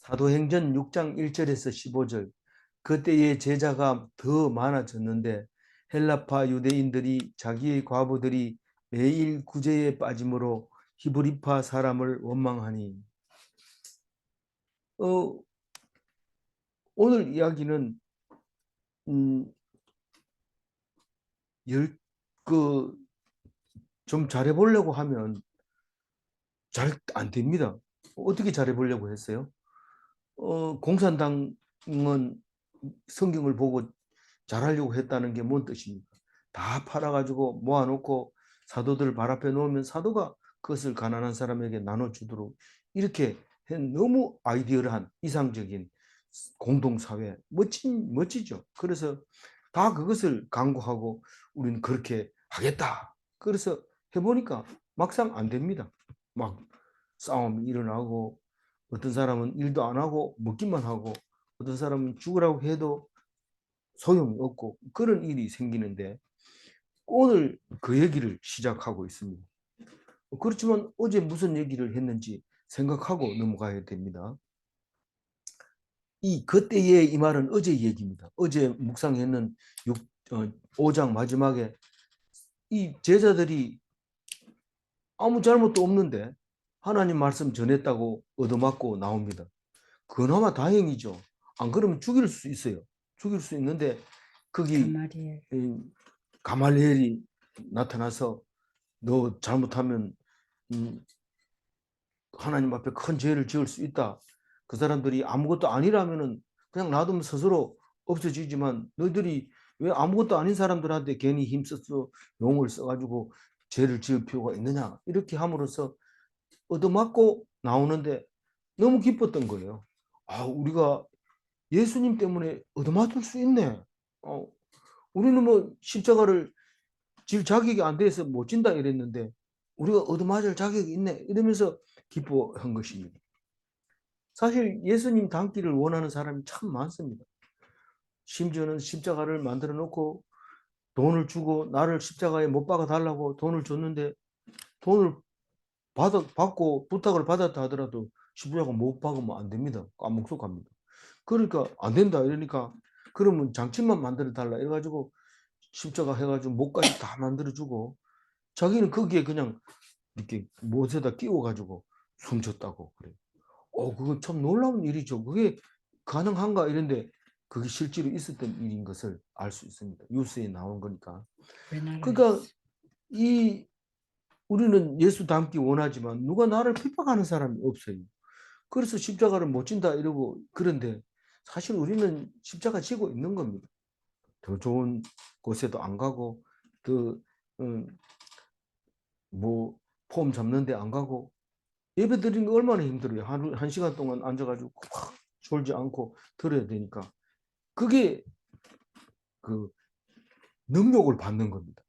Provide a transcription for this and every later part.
사도행전 6장 1절에서 15절. 그때의 제자가 더 많아졌는데 헬라파 유대인들이 자기의 과부들이 매일 구제에 빠짐으로 히브리파 사람을 원망하니. 어, 오늘 이야기는 음, 그, 좀 잘해보려고 하면 잘 안 됩니다. 어떻게 잘해보려고 했어요? 공산당은 성경을 보고 잘하려고 했다는 게 뭔 뜻입니까? 다 팔아가지고 모아놓고 사도들 발 앞에 놓으면 사도가 그것을 가난한 사람에게 나눠주도록 이렇게 너무 아이디어한 이상적인 공동사회 멋지죠. 그래서 다 그것을 강구하고 우리는 그렇게 하겠다. 그래서 해보니까 막상 안 됩니다. 막 싸움이 일어나고 어떤 사람은 일도 안 하고 먹기만 하고 어떤 사람은 죽으라고 해도 소용이 없고 그런 일이 생기는데 오늘 그 얘기를 시작하고 있습니다. 그렇지만 어제 무슨 얘기를 했는지 생각하고 넘어가야 됩니다. 이 그때의 이 말은 어제 얘기입니다. 어제 묵상했는 5장 마지막에 이 제자들이 아무 잘못도 없는데 하나님 말씀 전했다고 얻어맞고 나옵니다. 그나마 다행이죠. 안 그러면 죽일 수 있어요. 죽일 수 있는데 거기 가말리엘. 가말리엘이 나타나서 너 잘못하면 하나님 앞에 큰 죄를 지을 수 있다. 그 사람들이 아무것도 아니라면은 그냥 놔두면 스스로 없어지지만 너희들이 왜 아무것도 아닌 사람들한테 괜히 힘써서 용을 써가지고 죄를 지을 필요가 있느냐 이렇게 함으로써 얻어맞고 나오는데 너무 기뻤던 거예요. 아, 우리가 예수님 때문에 얻어맞을 수 있네. 우리는 뭐 십자가를 질 자격이 안 돼서 못 진다 이랬는데 우리가 얻어맞을 자격이 있네 이러면서 기뻐한 것입니다. 사실 예수님 닮기를 원하는 사람이 참 많습니다. 심지어는 십자가를 만들어 놓고 돈을 주고 나를 십자가에 못 박아 달라고 돈을 줬는데 돈을 받고 부탁을 받았다 하더라도 십자가 못 박으면 안 됩니다. 까목속합니다. 그러니까 안 된다 이러니까 그러면 장치만 만들어 달라 이래가지고 십자가 해가지고 목까지 다 만들어주고 자기는 거기에 그냥 이렇게 못에다 끼워가지고 숨졌다고 그래요. 그거 참 놀라운 일이죠. 그게 가능한가 이런데 그게 실제로 있었던 일인 것을 알 수 있습니다. 뉴스에 나온 거니까. 우리나라에 그러니까 있어. 이 우리는 예수 닮기 원하지만 누가 나를 핍박하는 사람이 없어요. 그래서 십자가를 못 진다 이러고 그런데 사실 우리는 십자가 지고 있는 겁니다. 더 좋은 곳에도 안 가고 더 뭐 폼 잡는 데 안 가고 예배 드리는 거 얼마나 힘들어요. 한 시간 동안 앉아가지고 확 졸지 않고 들어야 되니까 그게 그 능욕을 받는 겁니다.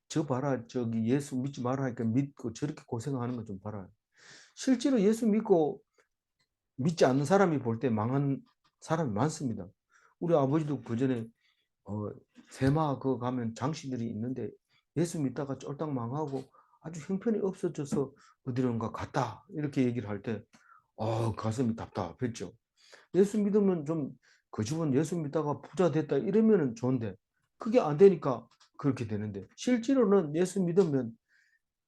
저 봐라 저기 예수 믿지 마라 하니까 믿고 저렇게 고생하는 거 좀 봐라. 실제로 예수 믿고 믿지 않는 사람이 볼 때 망한 사람이 많습니다. 우리 아버지도 그 전에 세마 그 가면 장씨들이 있는데 예수 믿다가 쫄딱 망하고 아주 형편이 없어져서 어디론가 갔다 이렇게 얘기를 할 때 가슴이 답답했죠. 예수 믿으면 좀 그 집은 예수 믿다가 부자 됐다 이러면 좋은데 그게 안 되니까 그렇게 되는데 실제로는 예수 믿으면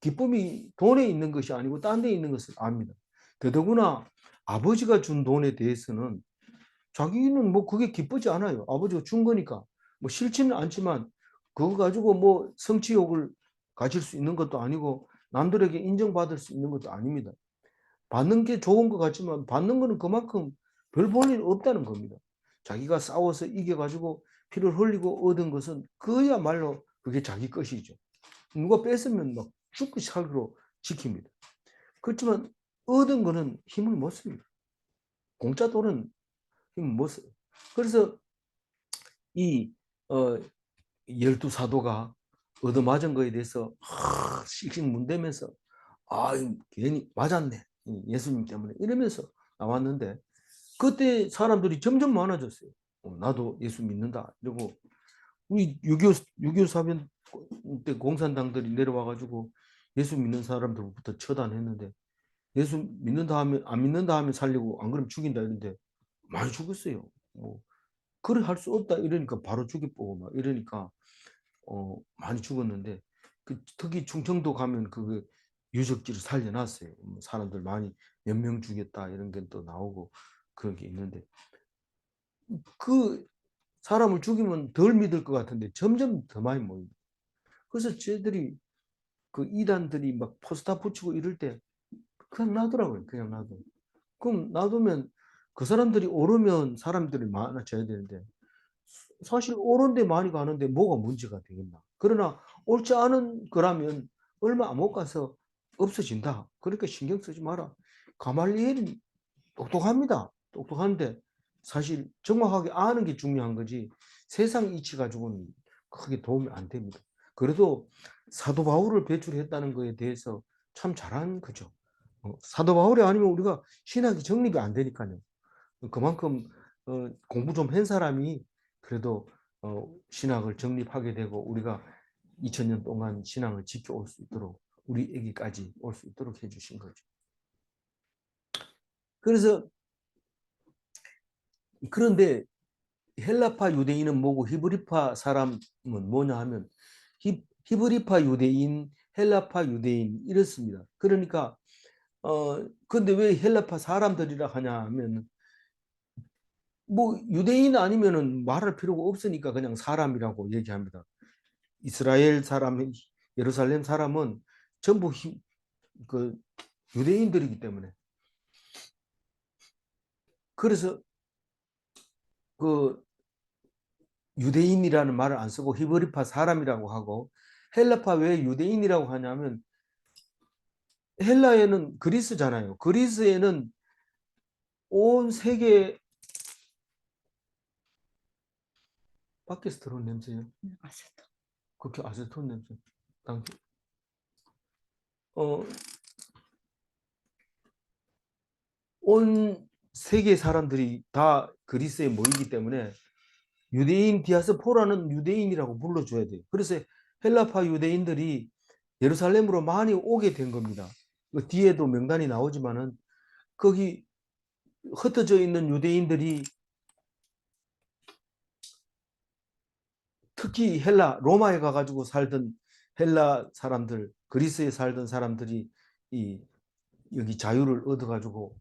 기쁨이 돈에 있는 것이 아니고 딴 데 있는 것을 압니다. 더더구나 아버지가 준 돈에 대해서는 자기는 뭐 그게 기쁘지 않아요. 아버지가 준 거니까. 뭐 싫지는 않지만 그거 가지고 뭐 성취욕을 가질 수 있는 것도 아니고 남들에게 인정받을 수 있는 것도 아닙니다. 받는 게 좋은 것 같지만 받는 거는 그만큼 별 볼 일 없다는 겁니다. 자기가 싸워서 이겨가지고 피를 흘리고 얻은 것은 그야말로 그게 자기 것이죠. 누가 뺏으면 막 죽고 살기로 지킵니다. 그렇지만 얻은 거는 힘을 못 씁니다. 공짜 돈은 힘을 못 써요. 그래서 이 열두 사도가 얻어맞은 거에 대해서 씩씩 문대면서 괜히 맞았네 예수님 때문에 이러면서 나왔는데 그때 사람들이 점점 많아졌어요. 나도 예수 믿는다 이러고 우리 6.25 사변 때 공산당들이 내려와가지고 예수 믿는 사람들부터 처단했는데 예수 믿는다 하면 안 믿는다 하면 살리고 안 그러면 죽인다 이런데 많이 죽었어요. 뭐 그래 할 수 없다 이러니까 바로 죽여보고 막 이러니까 많이 죽었는데 특히 충청도 가면 그 유적지를 살려놨어요. 사람들 많이 몇 명 죽였다 이런 게 또 나오고 그런 게 있는데 그 사람을 죽이면 덜 믿을 것 같은데 점점 더 많이 모입니다. 그래서 쟤들이 그 이단들이 막 포스터 붙이고 이럴 때 그냥 놔두라고요. 그냥 놔둬. 그럼 놔두면 그 사람들이 오르면 사람들이 많아져야 되는데 사실 옳은데 많이 가는데 뭐가 문제가 되겠나. 그러나 옳지 않은 거라면 얼마 못 가서 없어진다. 그러니까 신경 쓰지 마라. 가말리엘이 똑똑합니다. 똑똑한데 사실 정확하게 아는 게 중요한 거지 세상 이치 가지고는 크게 도움이 안 됩니다. 그래도 사도 바울을 배출했다는 거에 대해서 참 잘한 거죠. 사도 바울이 아니면 우리가 신학이 정립이 안 되니까요. 그만큼 공부 좀 한 사람이 그래도 신학을 정립하게 되고 우리가 2000년 동안 신앙을 지켜올 수 있도록 우리에게까지 올 수 있도록 해주신 거죠. 그래서 그런데 헬라파 유대인은 뭐고 히브리파 사람은 뭐냐 하면 히브리파 유대인, 헬라파 유대인 이렇습니다. 그러니까 근데 왜 헬라파 사람들이라 하냐 하면 뭐 유대인 아니면은 말할 필요가 없으니까 그냥 사람이라고 얘기합니다. 이스라엘 사람, 예루살렘 사람은 전부 그 유대인들이기 때문에 그래서 그 유대인이라는 말을 안 쓰고 히브리파 사람이라고 하고 헬라파 왜 유대인이라고 하냐면 헬라에는 그리스잖아요. 그리스에는 온 세계 밖에서 들어온 냄새요. 아세토. 그렇게 아세톤 냄새. 어, 온 세계 사람들이 다 그리스에 모이기 때문에 유대인 디아스포라는 유대인이라고 불러줘야 돼요. 그래서 헬라파 유대인들이 예루살렘으로 많이 오게 된 겁니다. 그 뒤에도 명단이 나오지만은 거기 흩어져 있는 유대인들이 특히 로마에 가가지고 살던 헬라 사람들, 그리스에 살던 사람들이 여기 자유를 얻어가지고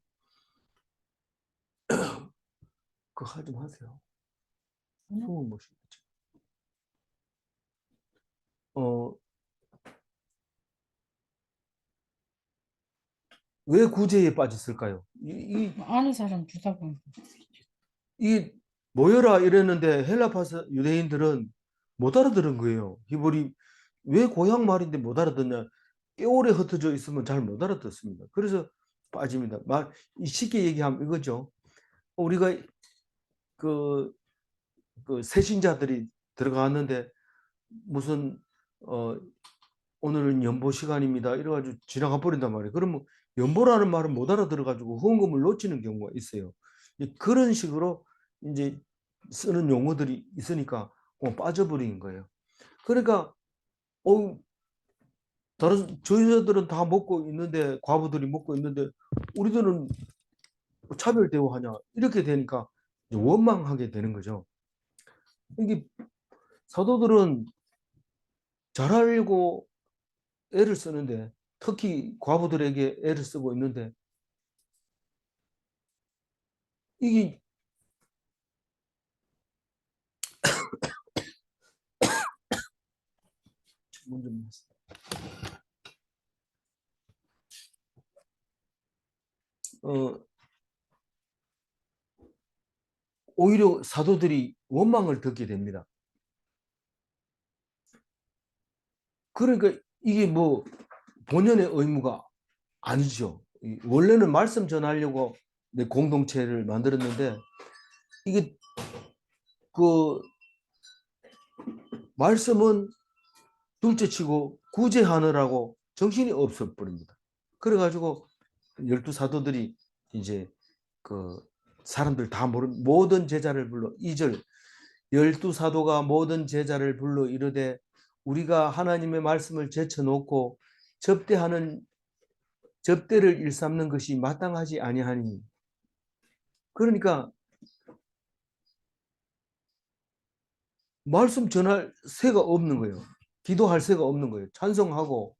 그거 하지 마세요. 숨을 못 쉬겠죠. 왜 구제에 빠졌을까요? 아는 사람 주다 보면 이 모여라 이랬는데 헬라파 유대인들은 못 알아들은 거예요. 히브리 왜 고향 말인데 못 알아듣냐? 꽤 오래 흩어져 있으면 잘 못 알아듣습니다. 그래서 빠집니다. 쉽게 얘기하면 이거죠. 우리가 그, 그 새신자들이 들어갔는데 무슨 오늘은 연보 시간입니다. 이래가지고 지나가 버린단 말이에요. 그러면 연보라는 말은 못 알아들어가지고 후원금을 놓치는 경우가 있어요. 그런 식으로 이제 쓰는 용어들이 있으니까 빠져버린 거예요. 그러니까 다른 저희들은 다 먹고 있는데 과부들이 먹고 있는데 우리들은 차별 대우하냐 이렇게 되니까 원망하게 되는 거죠. 이게 사도들은 잘 알고 애를 쓰는데 특히 과부들에게 애를 쓰고 있는데 이게 먼저 오히려 사도들이 원망을 듣게 됩니다. 그러니까 이게 뭐 본연의 의무가 아니죠. 원래는 말씀 전하려고 내 공동체를 만들었는데 이게 그 말씀은 둘째치고 구제하느라고 정신이 없어 버립니다. 그래가지고 12사도들이 이제 그 사람들 다 모르는 모든 제자를 불러 2절 12사도가 모든 제자를 불러 이르되 우리가 하나님의 말씀을 제쳐놓고 접대를 일삼는 것이 마땅하지 아니하니. 그러니까 말씀 전할 새가 없는 거예요. 기도할 새가 없는 거예요. 찬송하고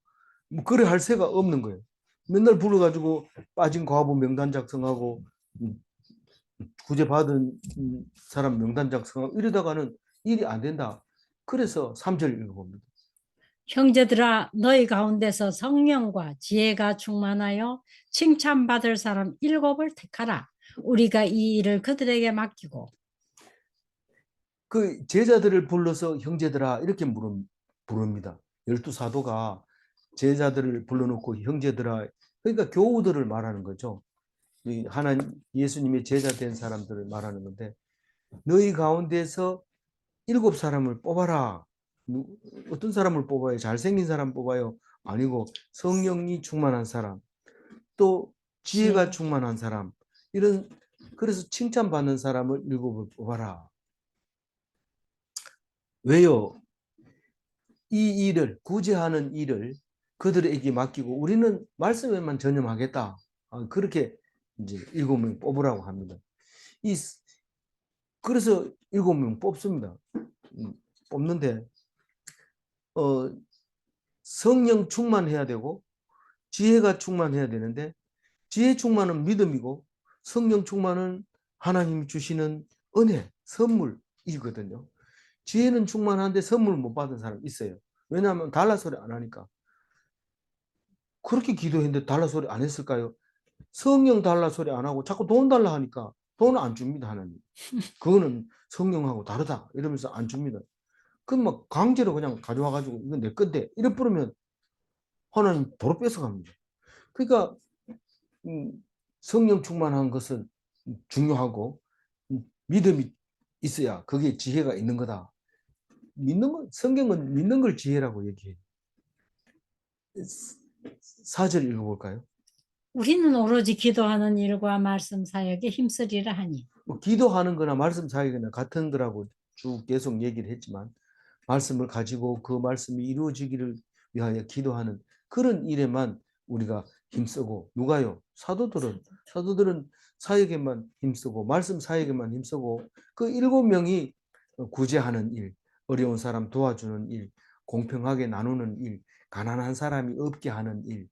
뭐 그래 할 새가 없는 거예요. 맨날 불러가지고 빠진 과부 명단 작성하고 구제 받은 사람 명단 작성하고 이러다가는 일이 안 된다. 그래서 3절 읽어봅니다. 형제들아 너희 가운데서 성령과 지혜가 충만하여 칭찬받을 사람 7을 택하라. 우리가 이 일을 그들에게 맡기고. 그 제자들을 불러서 형제들아 이렇게 부릅니다. 12사도가 제자들을 불러놓고 형제들아, 그러니까 교우들을 말하는 거죠. 하나님 예수님의 제자 된 사람들을 말하는 건데, 너희 가운데서 7사람을 뽑아라. 어떤 사람을 뽑아요? 잘생긴 사람 뽑아요? 아니고 성령이 충만한 사람, 또 지혜가 충만한 사람, 이런, 그래서 칭찬받는 사람을 7을 뽑아라. 왜요? 이 일을, 구제하는 일을 그들에게 맡기고 우리는 말씀에만 전념하겠다. 그렇게 이제 7명 뽑으라고 합니다. 그래서 7명 뽑습니다. 뽑는데 성령 충만해야 되고 지혜가 충만해야 되는데, 지혜 충만은 믿음이고 성령 충만은 하나님이 주시는 은혜, 선물이거든요. 지혜는 충만한데 선물 못 받은 사람 있어요. 왜냐하면 달라 소리 안 하니까. 그렇게 기도했는데 달라 소리 안 했을까요? 성령 달라 소리 안 하고 자꾸 돈 달라 하니까 돈을 안 줍니다, 하나님. 그거는 성령하고 다르다 이러면서 안 줍니다. 그럼 막 강제로 그냥 가져와 가지고 이건 내 건데 이래 부르면 하나님 도로 뺏어갑니다. 그러니까 성령 충만한 것은 중요하고 믿음이 있어야 그게 지혜가 있는 거다. 믿는 건, 성경은 믿는 걸 지혜라고 얘기해요. 4절 읽어볼까요? 우리는 오로지 기도하는 일과 말씀 사역에 힘쓰리라 하니. 뭐 기도하는 거나 말씀 사역이나 같은 거라고 쭉 계속 얘기를 했지만, 말씀을 가지고 그 말씀이 이루어지기를 위하여 기도하는 그런 일에만 우리가 힘쓰고, 누가요? 사도들은 사역에만 힘쓰고 말씀 사역에만 힘쓰고, 그 7명이 구제하는 일, 어려운 사람 도와주는 일, 공평하게 나누는 일, 가난한 사람이 없게 하는 일,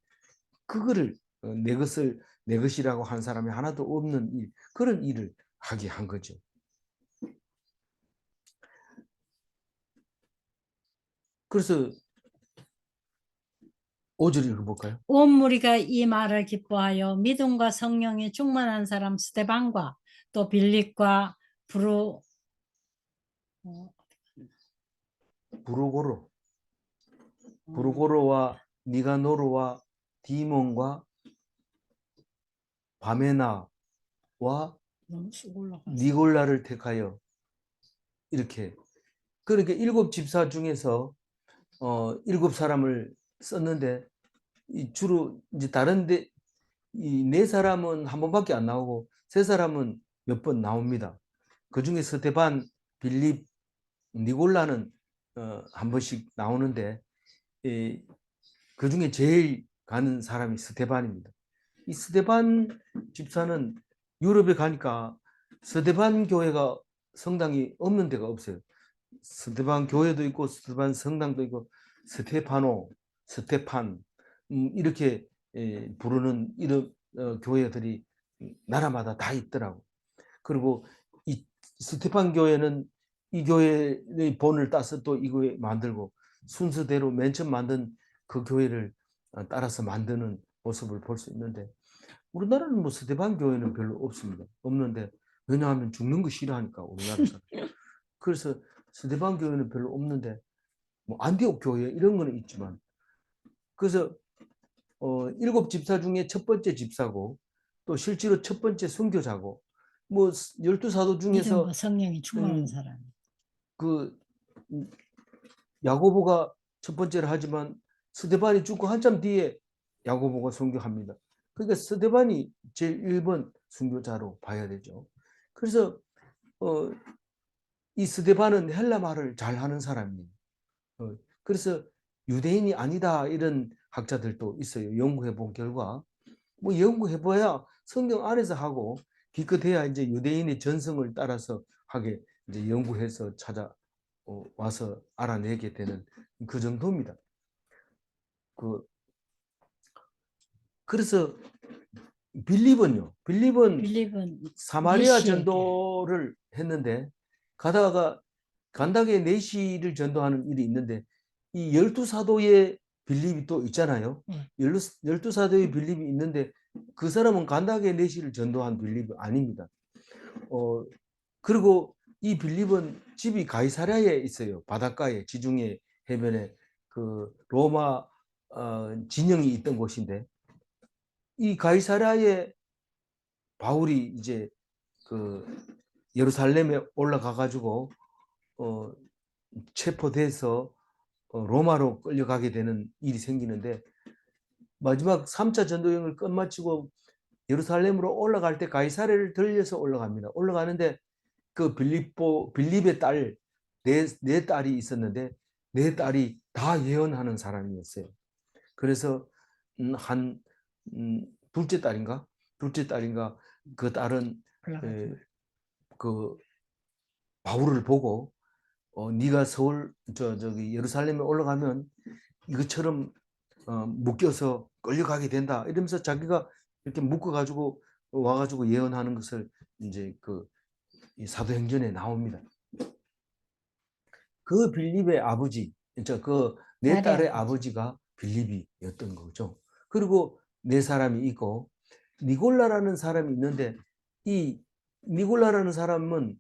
그거를 내 것이라고 한 사람이 하나도 없는 일, 그런 일을 하게 한 거죠. 그래서 5절 읽어볼까요? 온 무리가 이 말을 기뻐하여 믿음과 성령이 충만한 사람 스데반과 또 빌립과 부르고로와 니가노르와 디몬과 바메나와 니골라를 택하여, 이렇게, 그렇게 7집사 중에서 7사람을 썼는데, 주로 이제 다른데 이 4사람은 한 번밖에 안 나오고 3사람은 몇 번 나옵니다. 그 중에 스데반, 빌립, 니골라는 한 번씩 나오는데, 그 중에 제일 가는 사람이 스데반입니다. 이 스데반 집사는 유럽에 가니까 스데반 교회가 성당이 없는 데가 없어요. 스데반 교회도 있고 스데반 성당도 있고 스테파노, 스테판 이렇게 부르는 이런 교회들이 나라마다 다 있더라고. 그리고 이 스테판 교회는 이 교회의 본을 따서 또 이 교회 만들고 순서대로 맨 처음 만든 그 교회를 따라서 만드는 모습을 볼 수 있는데, 우리나라는 뭐 스테반 교회는 별로 없습니다. 없는데, 왜냐하면 죽는 거 싫어하니까 우리나라 사람. 그래서 스테반 교회는 별로 없는데, 뭐 안디옥 교회 이런 거는 있지만, 그래서 7집사 중에 첫 번째 집사고 또 실제로 첫 번째 선교자고, 뭐 12사도 중에서 믿음과 성령이 충만한 사람. 그 야고보가 첫 번째를 하지만 스데반이 죽고 한참 뒤에 야고보가 선교합니다. 그러니까 스데반이 제일 1번 선교자로 봐야 되죠. 그래서 이 스데반은 헬라 말을 잘하는 사람이에요. 그래서 유대인이 아니다 이런 학자들도 있어요. 연구해 본 결과 뭐 연구해봐야 성경 안에서 하고 기껏해야 이제 유대인의 전성을 따라서 하게 이제 연구해서 찾아 와서 알아내게 되는 그 정도입니다. 그래서 빌립은요. 빌립은 빌립은 사마리아 내시에게 전도를 했는데 가다가 간닥의 내시를 전도하는 일이 있는데 이 12사도의 빌립이 또 있잖아요. 네. 12사도의 빌립이 있는데 그 사람은 간닥의 내시를 전도한 빌립이 아닙니다. 그리고 이 빌립은 집이 가이사랴에 있어요. 바닷가에 지중해 해변에 그 로마 진영이 있던 곳인데 이 가이사랴에 바울이 이제 그 예루살렘에 올라가 가지고 체포돼서 로마로 끌려가게 되는 일이 생기는데 마지막 3차 전도여행을 끝마치고 예루살렘으로 올라갈 때 가이사랴를 들려서 올라갑니다. 올라가는데 그 빌립의 딸, 네 딸이 있었는데 네 딸이 다 예언하는 사람이었어요. 그래서 한 둘째 딸인가? 그 딸은 그 바울을 보고 네가 저기 예루살렘에 올라가면 이것처럼 묶여서 끌려가게 된다. 이러면서 자기가 이렇게 묶어가지고 와가지고 예언하는 것을 이제 사도행전에 나옵니다. 그 빌립의 아버지, 그 네 딸의 아버지가 빌립이었던 거죠. 그리고 네 사람이 있고 니골라라는 사람이 있는데 이 니골라라는 사람은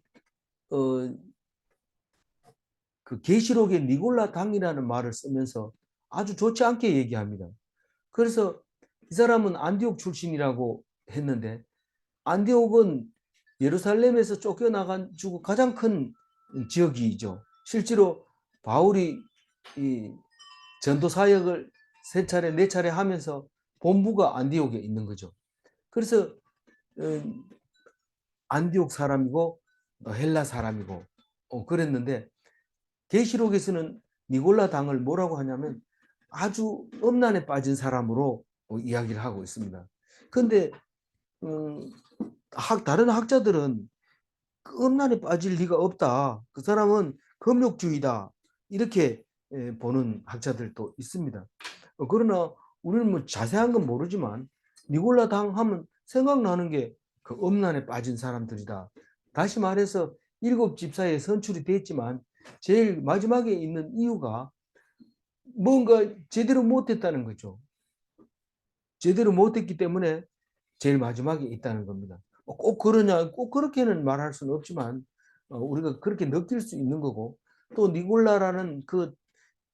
그 계시록에 니골라 당이라는 말을 쓰면서 아주 좋지 않게 얘기합니다. 그래서 이 사람은 안디옥 출신이라고 했는데 안디옥은 예루살렘에서 쫓겨나가지고 가장 큰 지역이죠. 실제로 바울이 이 전도 사역을 네 차례 하면서 본부가 안디옥에 있는 거죠. 그래서 안디옥 사람이고 헬라 사람이고 그랬는데 계시록에서는 니골라 당을 뭐라고 하냐면 아주 음란에 빠진 사람으로 이야기를 하고 있습니다. 그런데 다른 학자들은 그 음란에 빠질 리가 없다. 그 사람은 금욕주의다. 이렇게 보는 학자들도 있습니다. 그러나 우리는 뭐 자세한 건 모르지만 니골라 당 하면 생각나는 게 그 음란에 빠진 사람들이다. 다시 말해서 7집사에 선출이 됐지만 제일 마지막에 있는 이유가 뭔가 제대로 못했다는 거죠. 제대로 못했기 때문에 제일 마지막에 있다는 겁니다. 꼭 그러냐, 꼭 그렇게는 말할 수는 없지만 우리가 그렇게 느낄 수 있는 거고 또 니골라라는 그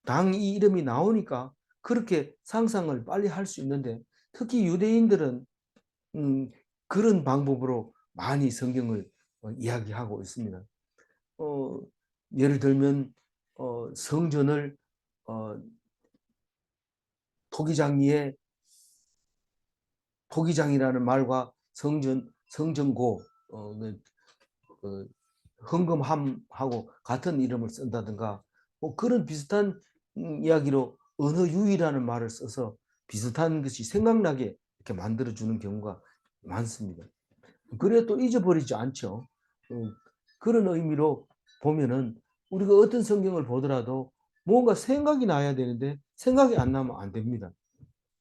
당 이름이 나오니까 그렇게 상상을 빨리 할 수 있는데 특히 유대인들은 그런 방법으로 많이 성경을 이야기하고 있습니다. 예를 들면 성전을 토기장이의 토기장이라는 말과 성전고 헌금함하고 같은 이름을 쓴다든가 뭐 그런 비슷한 이야기로 언어유희라는 말을 써서 비슷한 것이 생각나게 이렇게 만들어주는 경우가 많습니다. 그래 또 잊어버리지 않죠. 그런 의미로 보면은 우리가 어떤 성경을 보더라도 뭔가 생각이 나야 되는데 생각이 안 나면 안 됩니다.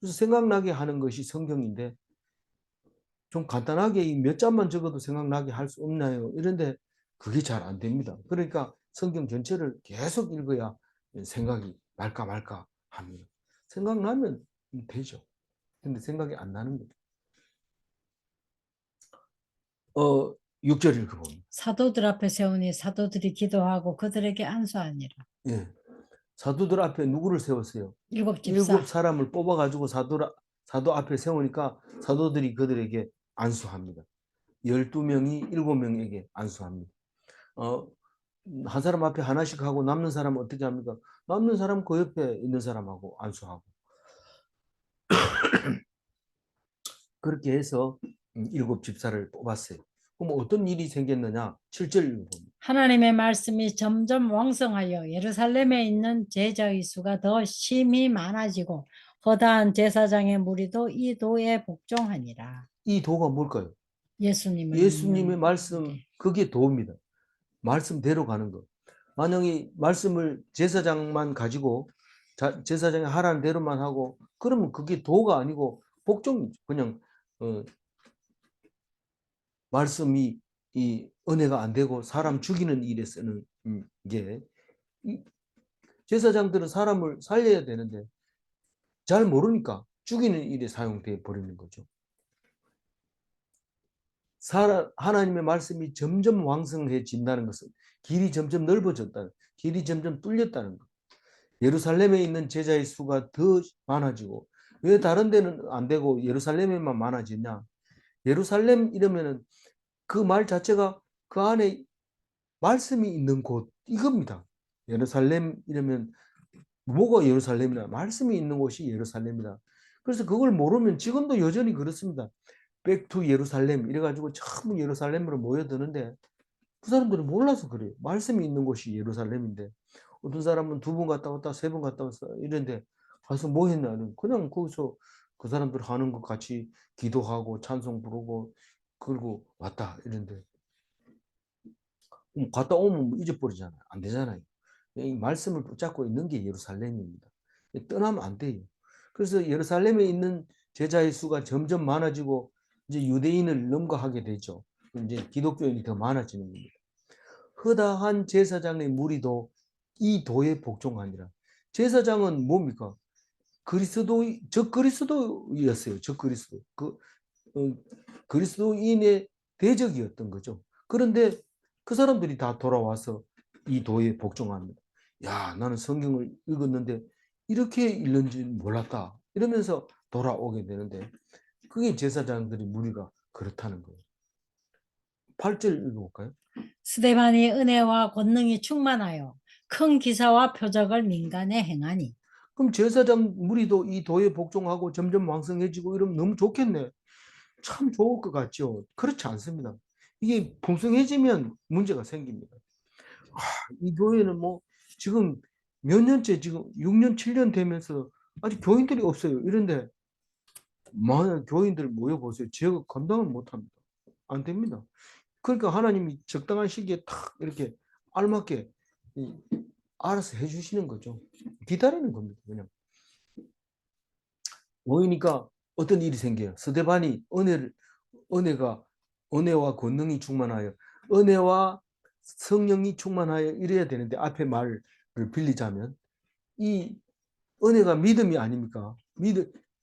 그래서 생각나게 하는 것이 성경인데 좀 간단하게 이 몇 잔만 적어도 생각나게 할 수 없나요? 이런데 그게 잘 안 됩니다. 그러니까 성경 전체를 계속 읽어야 생각이 날까 말까 합니다. 생각나면 되죠. 근데 생각이 안 나는 거죠. 6절 읽어봅니다. 사도들 앞에 세우니 사도들이 기도하고 그들에게 안수하니라. 예. 사도들 앞에 누구를 세웠어요? 일곱 집사. 7사람을 뽑아가지고 사도 앞에 세우니까 사도들이 그들에게 안수합니다. 12명이 7명에게 안수합니다. 한 사람 앞에 하나씩 하고 남는 사람은 어떻게 합니까? 남는 사람 그 옆에 있는 사람하고 안수하고 그렇게 해서 7집사를 뽑았어요. 그럼 어떤 일이 생겼느냐? 7절 읽어봅니다. 하나님의 말씀이 점점 왕성하여 예루살렘에 있는 제자의 수가 더 심히 많아지고 허다한 제사장의 무리도 이 도에 복종하니라. 이 도가 뭘까요? 예수님을 예수님의 믿는 말씀, 게. 그게 도입니다. 말씀대로 가는 것. 만약에 말씀을 제사장만 가지고 제사장이 하라는 대로만 하고 그러면 그게 도가 아니고 복종이죠. 그냥 말씀이 이 은혜가 안 되고 사람 죽이는 일에 쓰는 게 제사장들은 사람을 살려야 되는데 잘 모르니까 죽이는 일에 사용돼 버리는 거죠. 하나님의 말씀이 점점 왕성해진다는 것은 길이 점점 넓어졌다는, 길이 점점 뚫렸다는 것. 예루살렘에 있는 제자의 수가 더 많아지고, 왜 다른 데는 안 되고 예루살렘에만 많아지냐? 예루살렘 이러면은 그 말 자체가 그 안에 말씀이 있는 곳 이겁니다. 예루살렘 이러면 뭐가 예루살렘이냐? 말씀이 있는 곳이 예루살렘이다. 그래서 그걸 모르면 지금도 여전히 그렇습니다. 백투 예루살렘 이래가지고 전부 예루살렘으로 모여드는데 그 사람들은 몰라서 그래요. 말씀이 있는 곳이 예루살렘인데 어떤 사람은 2번 갔다 왔다 3번 갔다 왔어 이런데 가서 뭐 했냐는 그냥 거기서 그 사람들 하는 것 같이 기도하고 찬송 부르고 그리고 왔다 이런데 갔다 오면 뭐 잊어버리잖아요. 안 되잖아요. 이 말씀을 붙잡고 있는 게 예루살렘입니다. 떠나면 안 돼요. 그래서 예루살렘에 있는 제자의 수가 점점 많아지고 이제 유대인을 넘거하게 되죠. 이제 기독교인이 더 많아지는 겁니다. 허다한 제사장의 무리도 이 도에 복종하니라. 제사장은 뭡니까? 적 그리스도였어요. 적 그리스도. 그리스도인의 대적이었던 거죠. 그런데 그 사람들이 다 돌아와서 이 도에 복종합니다. 야, 나는 성경을 읽었는데 이렇게 읽는지 몰랐다. 이러면서 돌아오게 되는데 그게 제사장들의 무리가 그렇다는 거예요. 8절 읽어볼까요? 스데반이 은혜와 권능이 충만하여 큰 기사와 표적을 민간에 행하니. 그럼 제사장 무리도 이 도에 복종하고 점점 왕성해지고 이러면 너무 좋겠네. 참 좋을 것 같죠. 그렇지 않습니다. 이게 풍성해지면 문제가 생깁니다. 이 교회는 뭐 지금 몇 년째 지금 6년 7년 되면서 아직 교인들이 없어요. 이런데 많은 교인들 모여보세요. 제가 감당을 못합니다. 안 됩니다. 그러니까 하나님이 적당한 시기에 탁 이렇게 알맞게 알아서 해주시는 거죠. 기다리는 겁니다. 그냥. 모이니까 어떤 일이 생겨요. 스데반이 은혜와 권능이 충만하여 은혜와 성령이 충만하여 이래야 되는데 앞에 말을 빌리자면 이 은혜가 믿음이 아닙니까?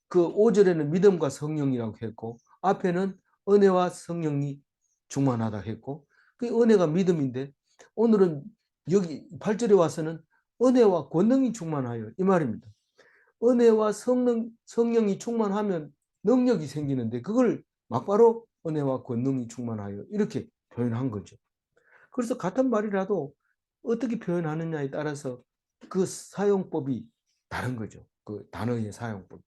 그 5절에는 믿음과 성령이라고 했고 앞에는 은혜와 성령이 충만하다 했고 그 은혜가 믿음인데 오늘은 여기 8절에 와서는 은혜와 권능이 충만하여 이 말입니다. 은혜와 성령이 충만하면 능력이 생기는데 그걸 막바로 은혜와 권능이 충만하여 이렇게 표현한 거죠. 그래서 같은 말이라도 어떻게 표현하느냐에 따라서 그 사용법이 다른 거죠. 그 단어의 사용법.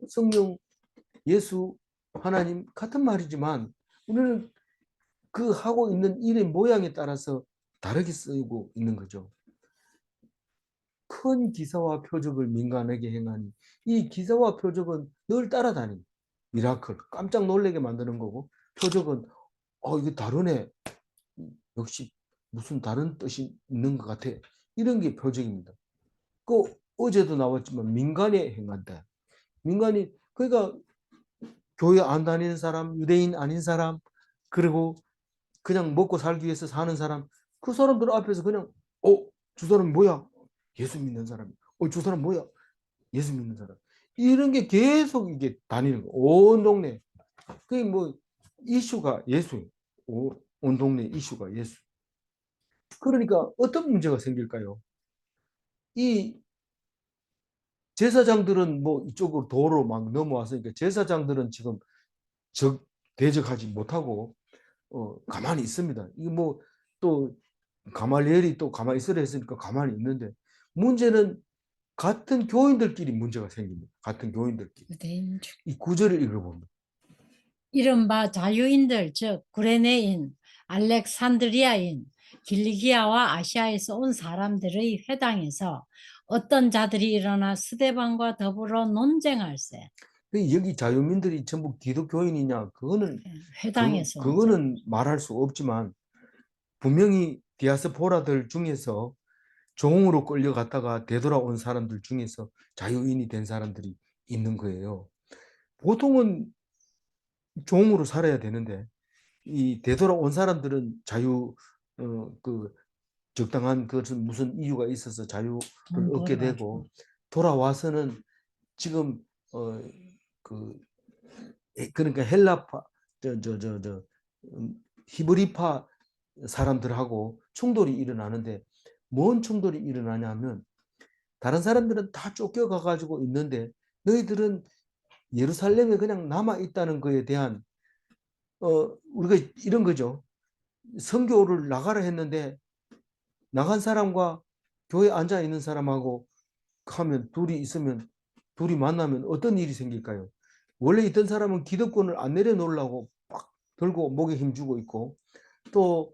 성령, 예수, 하나님 같은 말이지만 우리는 그 하고 있는 일의 모양에 따라서 다르게 쓰이고 있는 거죠. 큰 기사와 표적을 민간에게 행하니 이 기사와 표적은 늘 따라다니는 미라클, 깜짝 놀라게 만드는 거고 표적은 이게 다르네. 역시 무슨 다른 뜻이 있는 것 같아. 이런 게 표적입니다. 그 어제도 나왔지만 민간에 행한다. 민간이 그러니까 교회 안 다니는 사람, 유대인 아닌 사람, 그리고 그냥 먹고 살기 위해서 사는 사람, 그 사람들 앞에서 그냥 저 사람 뭐야? 예수 믿는 사람. 저 사람 뭐야? 예수 믿는 사람. 이런 게 계속 이게 다니는 거. 온 동네. 그게 뭐 이슈가 예수예요. 온 동네 이슈가 예수. 그러니까 어떤 문제가 생길까요? 이 제사장들은 뭐 이쪽으로 도로 막 넘어왔으니까 제사장들은 지금 대적하지 못하고 가만히 있습니다. 이게 뭐 또 가말리엘이 또 가만히 있으라 했으니까 가만히 있는데 문제는 같은 교인들끼리 문제가 생깁니다. 같은 교인들끼리. 유대인 중. 이 구절을 읽어봅니다. 이른바 자유인들 즉 구레네인, 알렉산드리아인, 길리기아와 아시아에서 온 사람들의 회당에서 어떤 자들이 일어나 스데반과 더불어 논쟁할세. 여기 자유민들이 전부 기독교인이냐? 그거는 회당에서 그거는 말할 수 없지만 분명히 디아스포라들 중에서 종으로 끌려갔다가 되돌아온 사람들 중에서 자유인이 된 사람들이 있는 거예요. 보통은 종으로 살아야 되는데 이 되돌아온 사람들은 그 적당한 그것은 무슨 이유가 있어서 자유를 얻게 되고 돌아와서는 지금 그 그러니까 헬라파 히브리파 사람들하고 충돌이 일어나는데 뭔 충돌이 일어나냐면 다른 사람들은 다 쫓겨가 가지고 있는데 너희들은 예루살렘에 그냥 남아 있다는 거에 대한 우리가 이런 거죠. 선교를 나가라 했는데 나간 사람과 교회 앉아 있는 사람하고 하면 둘이 만나면 어떤 일이 생길까요? 원래 있던 사람은 기득권을 안 내려놓으려고 빡 들고 목에 힘주고 있고 또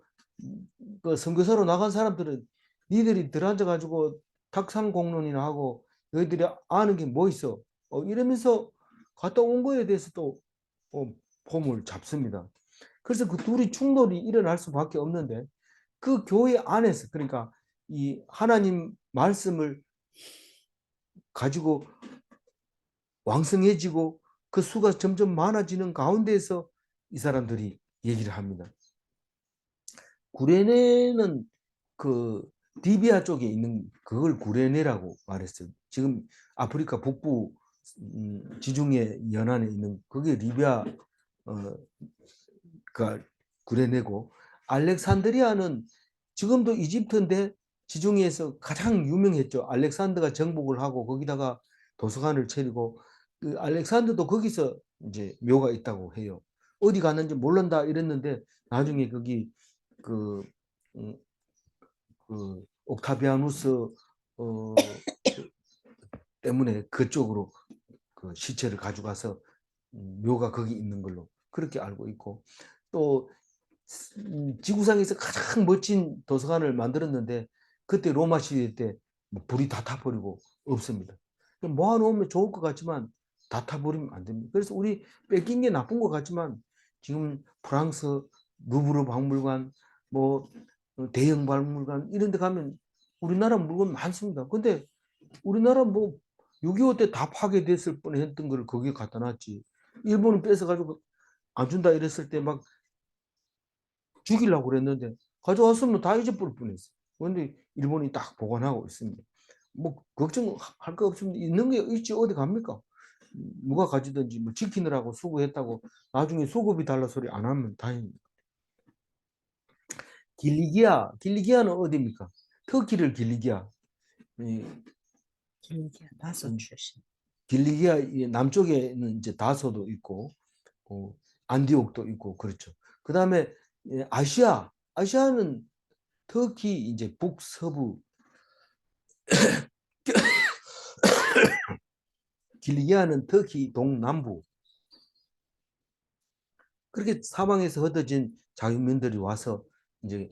그 선교사로 나간 사람들은 니들이 들어앉아 가지고 탁상공론이나 하고 너희들이 아는 게 뭐 있어? 이러면서 갔다 온 거에 대해서 또 폼을 잡습니다. 그래서 그 둘이 충돌이 일어날 수밖에 없는데 그 교회 안에서 그러니까 이 하나님 말씀을 가지고 왕성해지고 그 수가 점점 많아지는 가운데에서 이 사람들이 얘기를 합니다. 구레네는 그 리비아 쪽에 있는 그걸 구레네라고 말했어요. 지금 아프리카 북부 지중해 연안에 있는 그게 리비아 가 구레네고 알렉산드리아는 지금도 이집트인데 지중해에서 가장 유명했죠. 알렉산더가 정복을 하고 거기다가 도서관을 차리고 그 알렉산더도 거기서 이제 묘가 있다고 해요. 어디 갔는지 모른다 이랬는데 나중에 거기 그, 음, 그 옥타비아누스 때문에 그쪽으로 그 시체를 가져가서 묘가 거기 있는 걸로 그렇게 알고 있고 또 지구상에서 가장 멋진 도서관을 만들었는데 그때 로마 시대 때 불이 다 타버리고 없습니다. 모아놓으면 좋을 것 같지만 다 타버리면 안 됩니다. 그래서 우리 뺏긴 게 나쁜 것 같지만 지금 프랑스 루브르 박물관 뭐 대형 박물관 이런 데 가면 우리나라 물건 많습니다. 근데 우리나라 뭐 6.25 때 다 파괴됐을 뻔했던 걸 거기에 갖다 놨지. 일본은 뺏어가지고 안 준다 이랬을 때 막 죽이려고 그랬는데 가져왔으면 다 잊어버릴 뻔했어. 그런데 일본이 딱 보관하고 있습니다. 뭐 걱정할 거 없으면 있는 게 있지 어디 갑니까? 누가 가지든지 뭐 지키느라고 수고했다고 나중에 수급이 달라 소리 안 하면 다행입니다. 길리기아는 어디입니까? 터키를 길리기아. 다소 출신. 길리기아 남쪽에는 이제 다소도 있고 안디옥도 있고 그렇죠. 그다음에 아시아는 터키 이제 북서부 길리기아는 터키 동남부 그렇게 사방에서 흩어진 자유민들이 와서 이제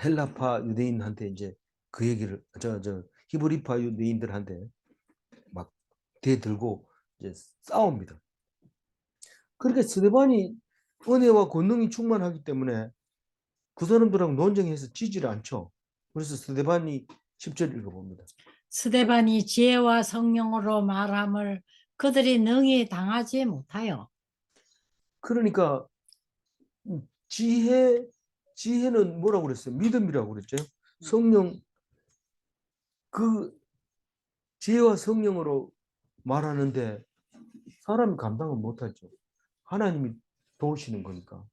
헬라파 유대인한테 이제 그 얘기를 저 히브리파 유대인들한테 막 대들고 이제 싸웁니다. 그렇게 스데반이 은혜와 권능이 충만하기 때문에 그 사람들하고 논쟁해서 지지를 않죠. 그래서 스데반이 10절 읽어봅니다. 스데반이 지혜와 성령으로 말함을 그들이 능히 당하지 못하여. 그러니까 지혜는 뭐라고 그랬어요? 믿음이라고 그랬죠. 성령 그 지혜와 성령으로 말하는데 사람이 감당을 못하죠. 하나님이 도우시는 거니까.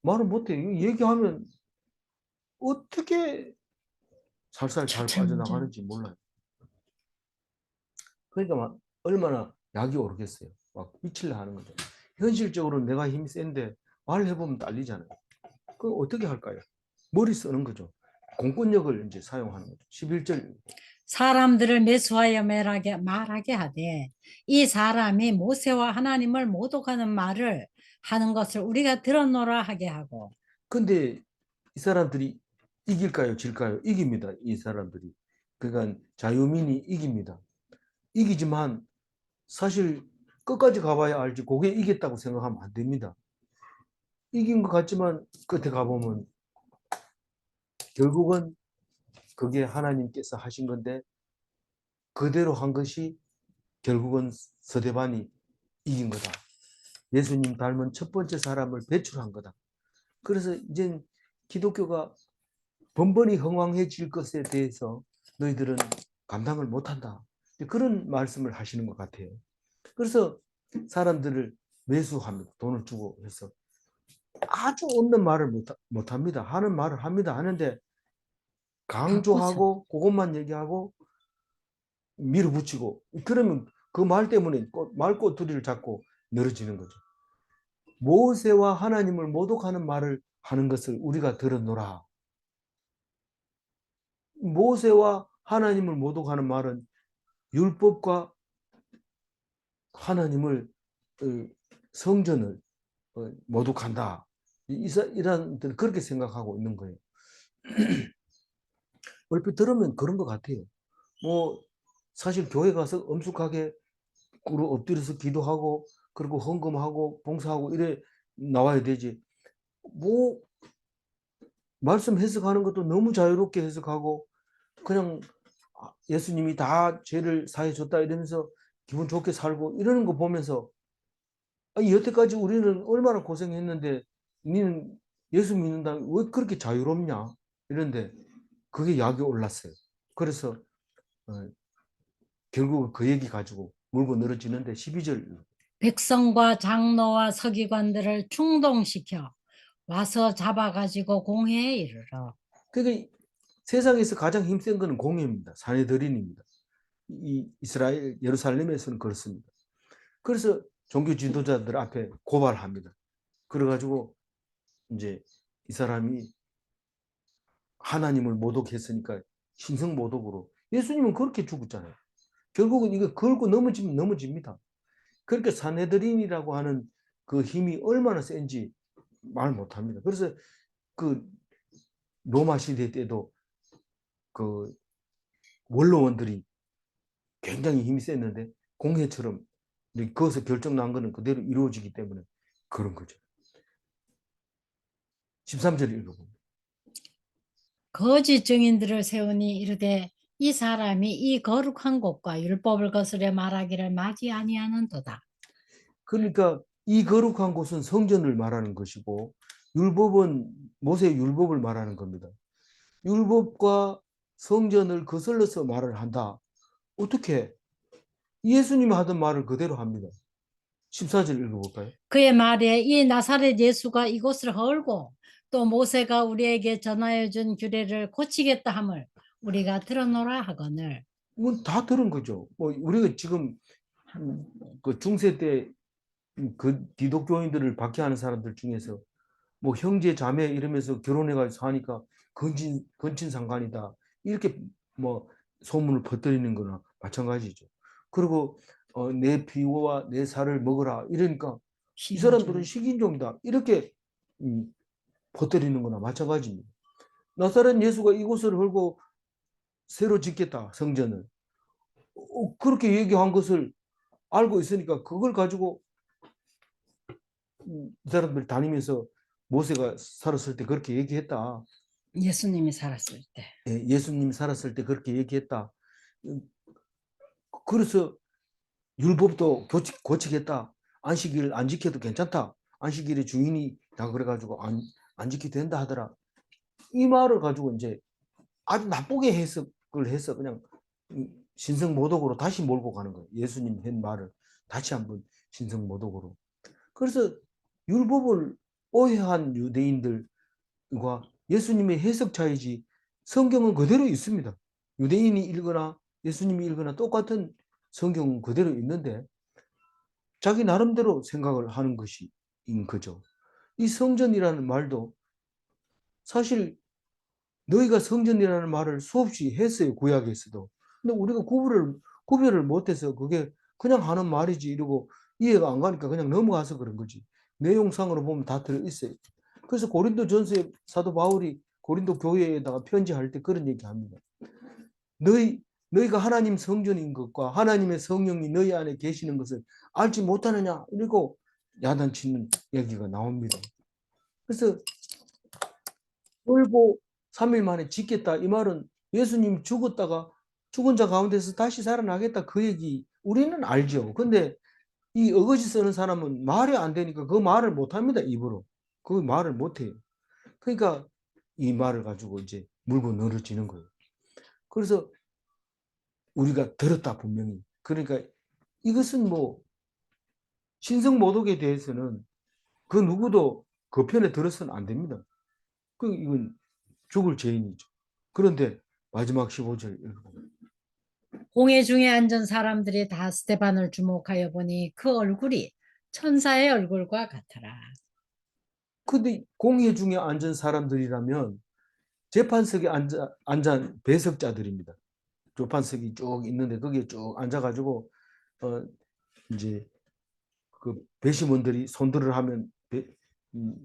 말을 못해요. 얘기하면 어떻게 살살 잘 빠져나가는지 몰라요. 그러니까 막 얼마나 약이 오르겠어요. 막 미칠라 하는 거죠. 현실적으로 내가 힘이 센데 말을 해보면 딸리잖아요. 그 어떻게 할까요? 머리 쓰는 거죠. 공권력을 이제 사용하는 거죠. 11절. 사람들을 매수하여 말하게 하되 이 사람이 모세와 하나님을 모독하는 말을 하는 것을 우리가 들었노라 하게 하고. 근데 이 사람들이 이길까요? 질까요? 이깁니다. 이 사람들이. 그러니까 자유민이 이깁니다. 이기지만 사실 끝까지 가봐야 알지 그게 이겼다고 생각하면 안 됩니다. 이긴 것 같지만 끝에 가보면 결국은 그게 하나님께서 하신 건데 그대로 한 것이 결국은 서대반이 이긴 거다. 예수님 닮은 첫 번째 사람을 배출한 거다. 그래서 이제 기독교가 번번이 흥왕해질 것에 대해서 너희들은 감당을 못한다. 그런 말씀을 하시는 것 같아요. 그래서 사람들을 매수합니다. 돈을 주고 해서 아주 없는 말을 못합니다. 하는 말을 합니다. 하는데 강조하고 그것만 얘기하고 밀어붙이고 그러면 그 말 때문에 말꼬투리를 잡고 늘어지는 거죠. 모세와 하나님을 모독하는 말을 하는 것을 우리가 들었노라. 모세와 하나님을 모독하는 말은 율법과 하나님을 성전을 모독한다. 이런 그렇게 생각하고 있는 거예요. 얼핏 들으면 그런 것 같아요. 뭐 사실 교회 가서 엄숙하게 엎드려서 기도하고 그리고 헌금하고 봉사하고 이래 나와야 되지. 뭐 말씀 해석하는 것도 너무 자유롭게 해석하고 그냥 예수님이 다 죄를 사해 줬다 이러면서 기분 좋게 살고 이러는 거 보면서 아니, 여태까지 우리는 얼마나 고생했는데 니는 예수 믿는다 왜 그렇게 자유롭냐 이런데 그게 약이 올랐어요. 그래서 결국 그 얘기 가지고 물고 늘어지는데 12절 백성과 장로와 서기관들을 충동시켜 와서 잡아가지고 공회에 이르러. 그러니까 세상에서 가장 힘센 것은 공회입니다. 사내들인입니다. 이 이스라엘 예루살렘에서는 그렇습니다. 그래서 종교 지도자들 앞에 고발합니다. 그래가지고 이제 이 사람이 하나님을 모독했으니까 신성 모독으로 예수님은 그렇게 죽었잖아요. 결국은 이거 걸고 넘어지면 넘어집니다. 그렇게 사내들인이라고 하는 그 힘이 얼마나 센지 말 못합니다. 그래서 그 로마 시대 때도 그 원로원들이 굉장히 힘이 셌는데 공회처럼 거기서 결정 난 거는 그대로 이루어지기 때문에 그런 거죠. 13절 읽어봅니다. 거짓 증인들을 세우니 이르되 이 사람이 이 거룩한 곳과 율법을 거스려 말하기를 마지 아니하는도다. 그러니까 이 거룩한 곳은 성전을 말하는 것이고 율법은 모세의 율법을 말하는 겁니다. 율법과 성전을 거슬러서 말을 한다. 어떻게? 예수님이 하던 말을 그대로 합니다. 14절 읽어볼까요? 그의 말에 이 나사렛 예수가 이곳을 헐고 또 모세가 우리에게 전하여 준 규례를 고치겠다 함을 우리가 들어노라 하거늘. 이건 다 들은 거죠. 뭐 우리가 지금 그 중세 때 그 기독교인들을 박해하는 사람들 중에서 뭐 형제 자매 이러면서 결혼해가지고 사니까 건친상간이다 이렇게 뭐 소문을 퍼뜨리는 거나 마찬가지죠. 그리고 내 피와 내 살을 먹어라 이러니까 이 사람들은 식인종이다 이렇게 퍼뜨리는 거나 마찬가지입니다. 나사렛 예수가 이곳을 헐고 새로 짓겠다 성전을 그렇게 얘기한 것을 알고 있으니까 그걸 가지고 이 사람들 다니면서 모세가 살았을 때 그렇게 얘기했다. 예수님이 살았을 때. 예수님이 살았을 때 그렇게 얘기했다. 그래서 율법도 고치겠다. 안식일 안 지켜도 괜찮다. 안식일의 주인이다 그래가지고 안 지켜도 된다 하더라. 이 말을 가지고 이제 아주 나쁘게 해석을 해서 그냥 신성모독으로 다시 몰고 가는 거예요. 예수님 한 말을 다시 한번 신성모독으로. 그래서 율법을 오해한 유대인들과 예수님의 해석 차이지 성경은 그대로 있습니다. 유대인이 읽거나 예수님이 읽거나 똑같은 성경은 그대로 있는데 자기 나름대로 생각을 하는 것인 거죠. 이 성전이라는 말도 사실 너희가 성전이라는 말을 수없이 했어요. 구약에서도. 근데 우리가 구별을 못해서 그게 그냥 하는 말이지 이러고 이해가 안 가니까 그냥 넘어가서 그런 거지. 내용상으로 보면 다 들어있어요. 그래서 고린도 전서에 사도 바울이 고린도 교회에다가 편지할 때 그런 얘기 합니다. 너희가 하나님 성전인 것과 하나님의 성령이 너희 안에 계시는 것을 알지 못하느냐 이러고 야단치는 얘기가 나옵니다. 그래서 울고 3일 만에 짓겠다 이 말은 예수님 죽었다가 죽은 자 가운데서 다시 살아나겠다 그 얘기 우리는 알죠. 근데 이 어거지 쓰는 사람은 말이 안 되니까 그 말을 못합니다. 입으로. 그 말을 못해요. 그러니까 이 말을 가지고 이제 물고 늘어지는 거예요. 그래서 우리가 들었다 분명히. 그러니까 이것은 뭐 신성모독에 대해서는 그 누구도 그 편에 들어서는 안 됩니다. 이건 죽을 죄인이죠. 그런데 마지막 15절 읽어보면 공회 중에 앉은 사람들이 다 스데반을 주목하여 보니 그 얼굴이 천사의 얼굴과 같더라. 근데 공회 중에 앉은 사람들이라면 재판석에 앉은 배석자들입니다. 재판석이 쭉 있는데 거기에 쭉 앉아가지고 이제 그 배심원들이 손들을 하면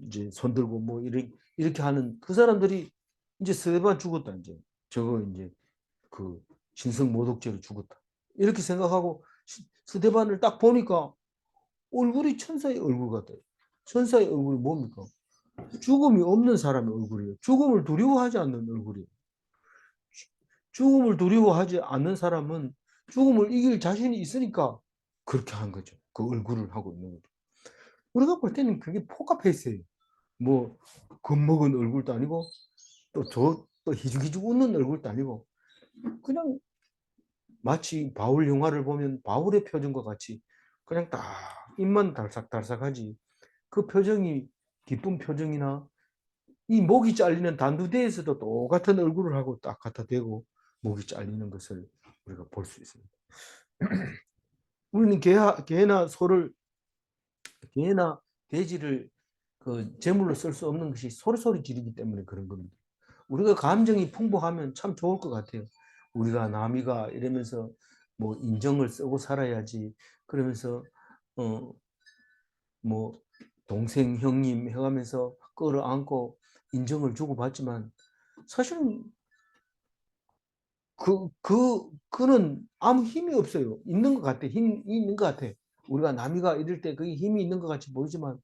이제 손들고 뭐 이렇게 하는 그 사람들이 이제 스데반 죽었다 이제 저거 이제 그 신성 모독죄로 죽었다 이렇게 생각하고 스데반을 딱 보니까 얼굴이 천사의 얼굴 같아요. 천사의 얼굴이 뭡니까? 죽음이 없는 사람의 얼굴이에요. 죽음을 두려워하지 않는 얼굴이에요. 죽음을 두려워하지 않는 사람은 죽음을 이길 자신이 있으니까 그렇게 한 거죠. 그 얼굴을 하고 있는 거죠. 우리가 볼 때는 그게 포카페이스예요. 뭐 겁먹은 얼굴도 아니고 또 희죽희죽 웃는 얼굴도 아니고 그냥 마치 바울 영화를 보면 바울의 표정과 같이 그냥 딱 입만 달싹달싹하지 그 표정이 기쁜 표정이나 이 목이 잘리는 단두대에서도 똑같은 얼굴을 하고 딱 갖다 대고 목이 잘리는 것을 우리가 볼 수 있습니다. 우리는 개나 소를 개나 돼지를 그 제물로 쓸 수 없는 것이 소리 지르기 때문에 그런 겁니다. 우리가 감정이 풍부하면 참 좋을 것 같아요. 우리가 남이가 이러면서 뭐 인정을 쓰고 살아야지 그러면서 뭐 동생 형님 해가면서 끌어안고 인정을 주고받지만 사실은 그는 아무 힘이 없어요. 있는 것 같아. 힘이 있는 것 같아. 우리가 남이가 이럴 때 그게 힘이 있는 것 같이 보이지만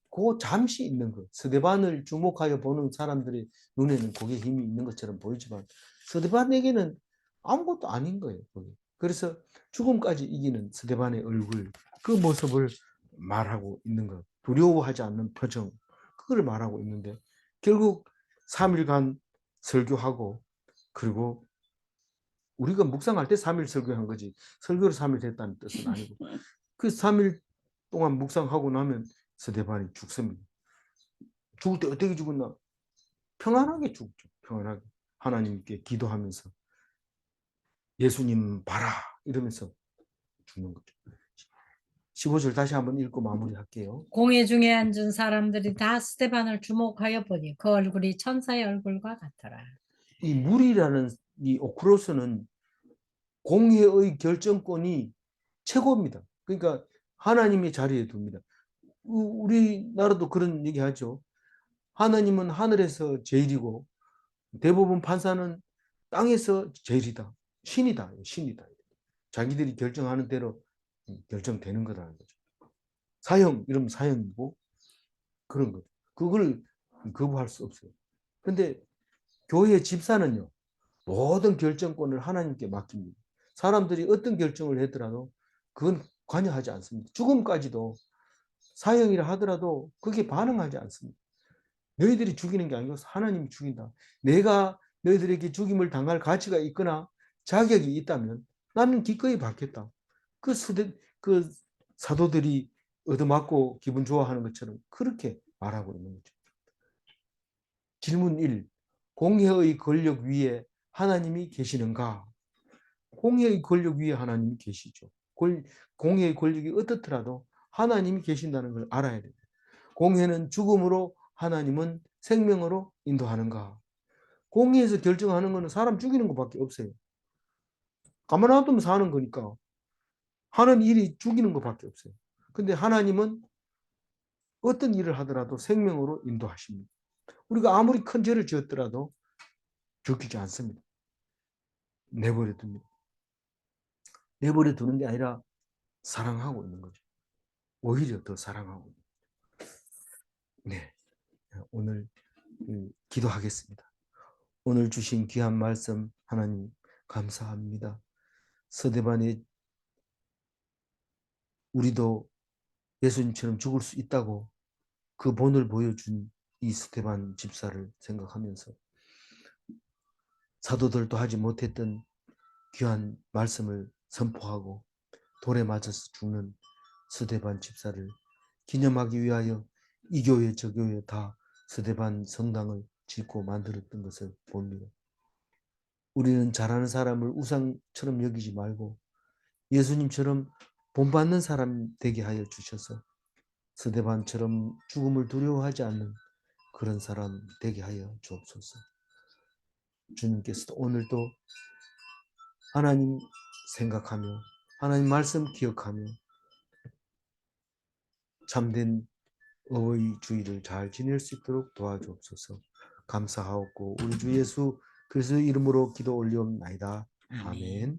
그 잠시 있는 것. 스데반을 주목하여 보는 사람들의 눈에는 그게 힘이 있는 것처럼 보이지만 스데반에게는 아무것도 아닌 거예요. 그게. 그래서 죽음까지 이기는 스데반의 얼굴, 그 모습을 말하고 있는 것. 두려워하지 않는 표정, 그걸 말하고 있는데 결국 3일간 설교하고 그리고 우리가 묵상할 때 3일 설교한 거지 설교를 3일 했다는 뜻은 아니고 그 3일 동안 묵상하고 나면 스데반이 죽습니다. 죽을 때 어떻게 죽었나? 평안하게 죽죠. 평안하게. 하나님께 기도하면서 예수님 봐라 이러면서 죽는 거죠. 15절 다시 한번 읽고 마무리할게요. 공회 중에 앉은 사람들이 다 스데반을 주목하여 보니 그 얼굴이 천사의 얼굴과 같더라. 이 물이라는 이 오크로스는 공회의 결정권이 최고입니다. 그러니까 하나님의 자리에 둡니다. 우리나라도 그런 얘기 하죠. 하나님은 하늘에서 제일이고 대부분 판사는 땅에서 제일이다. 신이다. 신이다. 자기들이 결정하는 대로 결정되는 거라는 거죠. 사형 이러면 사형이고 그런 거죠. 그걸 거부할 수 없어요. 근데 교회 집사는요. 모든 결정권을 하나님께 맡깁니다. 사람들이 어떤 결정을 했더라도 그건 관여하지 않습니다. 죽음까지도 사형이라 하더라도 그게 반응하지 않습니다. 너희들이 죽이는 게 아니고 하나님이 죽인다. 내가 너희들에게 죽임을 당할 가치가 있거나 자격이 있다면 나는 기꺼이 받겠다. 그 사도들이 얻어맞고 기분 좋아하는 것처럼 그렇게 말하고 있는 거죠. 질문 1. 공회의 권력 위에 하나님이 계시는가? 공회의 권력 위에 하나님이 계시죠. 공회의 권력이 어떻더라도 하나님이 계신다는 걸 알아야 됩니다. 공회는 죽음으로 하나님은 생명으로 인도하는가? 공회에서 결정하는 것은 사람 죽이는 것밖에 없어요. 가만 놔두면 사는 거니까 하는 일이 죽이는 것밖에 없어요. 근데 하나님은 어떤 일을 하더라도 생명으로 인도하십니다. 우리가 아무리 큰 죄를 지었더라도 죽이지 않습니다. 내버려 둡니다. 내버려 두는 게 아니라 사랑하고 있는 거죠. 오히려 더 사랑하고 있는 거죠. 네, 오늘 기도하겠습니다. 오늘 주신 귀한 말씀 하나님 감사합니다. 서대반에 우리도 예수님처럼 죽을 수 있다고 그 본을 보여준 이 스테반 집사를 생각하면서 사도들도 하지 못했던 귀한 말씀을 선포하고 돌에 맞아서 죽는 스데반 집사를 기념하기 위하여 이 교회 저 교회 다 스데반 성당을 짓고 만들었던 것을 봅니다. 우리는 잘하는 사람을 우상처럼 여기지 말고 예수님처럼 본받는 사람 되게 하여 주셔서 스데반처럼 죽음을 두려워하지 않는 그런 사람 되게 하여 주옵소서. 주님께서도 오늘도 하나님 생각하며 하나님 말씀 기억하며 참된 어의주의를 잘 지낼 수 있도록 도와주옵소서. 감사하옵고 우리 주 예수 그리스도의 이름으로 기도 올리옵나이다. 아멘.